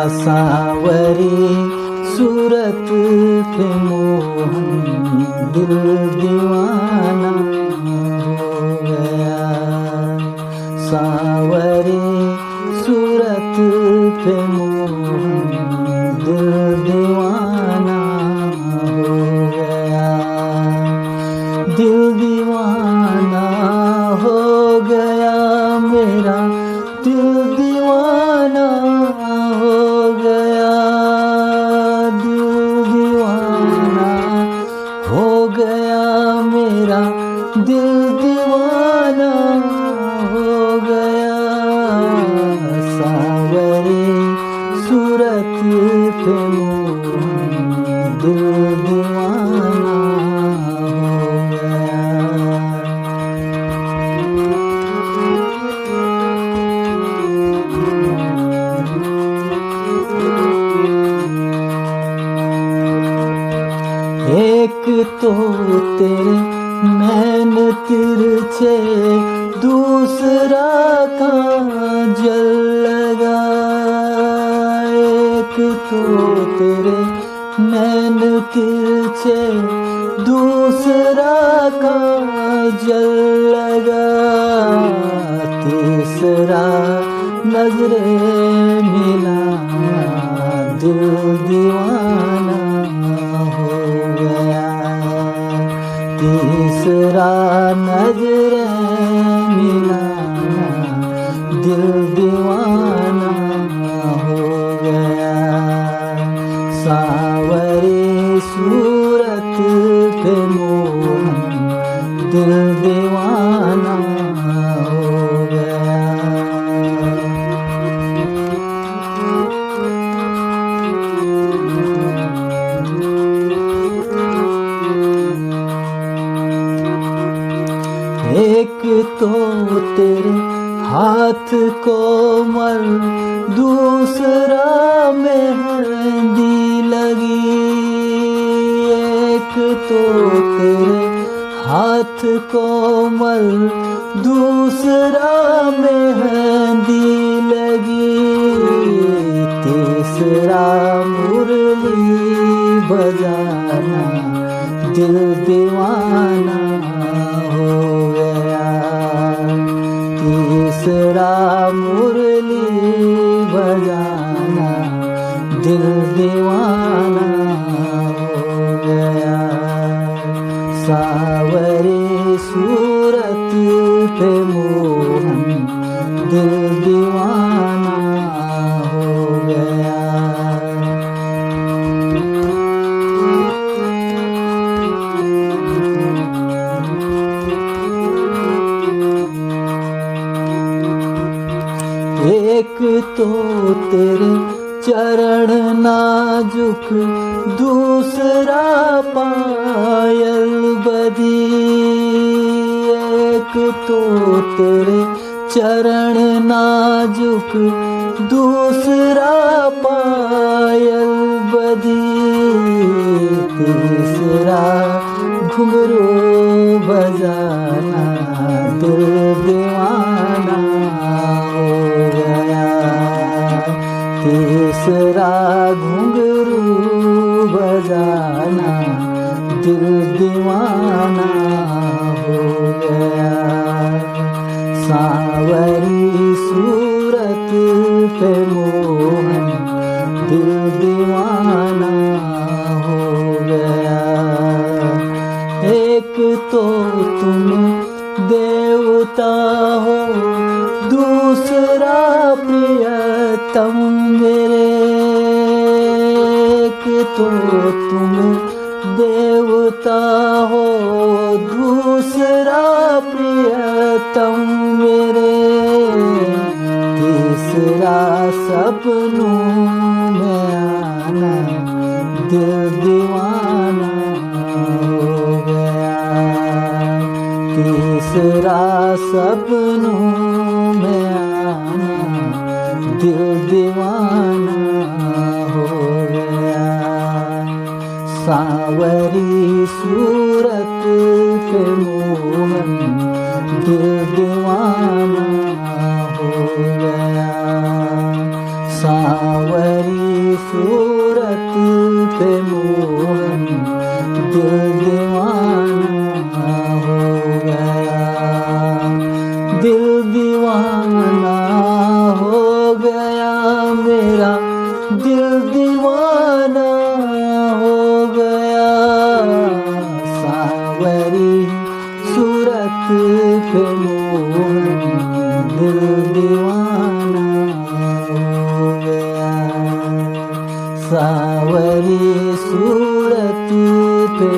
सांवरी सूरत पे मोहन दिल दीवाना हो गया। सांवरी सूरत पे मोहन दिल दीवाना हो गया। दिल दीवाना हो गया मेरा, दिल दीवाना हो गया। दिल दीवाना हो गया मेरा, दिल दीवाना हो गया। सांवरी सूरत पे मोहन दिल दीवाना हो गया। एक तो तेरे नैन तिरछे, दूसरा काजल लगा। एक तो तेरे नैन तिरछे, दूसरा काजल लगा। तीसरा नजरे मिला, दिल दीवाना हो गया। तीसरा नजरे मिला, दिल दीवाना हो गया। सांवरी सूरत पे मोहन दिल दीवाना हो गया। एक तो तेरे हाथ कोमल, दूसरा मेहंदी लगी। एक तो तेरे हाथ कोमल, दूसरा मेहंदी लगी। तीसरा मुरली बजाना, दिल दीवाना हो गया। तीसरा मुरली बजाना, दिल दीवाना हो गया। सांवरी सूरत पे मोहन दिल दीवाना हो गया। एक तो तेरे चरण नाजुक, दूसरा पायल बदी। एक तो तेरे चरण नाजुक, दूसरा पायल बदी। तीसरा घुंघरू बजाना, दिल दीवाना हो गया। तीसरा घुंघरू बजाना, दिल दीवाना हो गया। सांवरी सूरत पे मोहन दिल दीवाना हो गया। एक तो तुम देवता हो, दूसरा प्रियतम मेरे। एक तो तुम देवता हो, दूसरा प्रियतम मेरे। तीसरा सपनों में आना, दिल दीवाना हो गया। तीसरा सपनों में आना, दिल दीवाना हो गया। सांवरी सूरत पे मोहन दिल दीवाना हो गया। सांवरी सूरत पे मोहन दिल दीवाना हो गया, दिल दीवाना हो गया मेरा, दिल दीवाना हो गया। सांवरी सूरत पे मोहन दिल दीवाना हो गया, सांवरी सूरत पे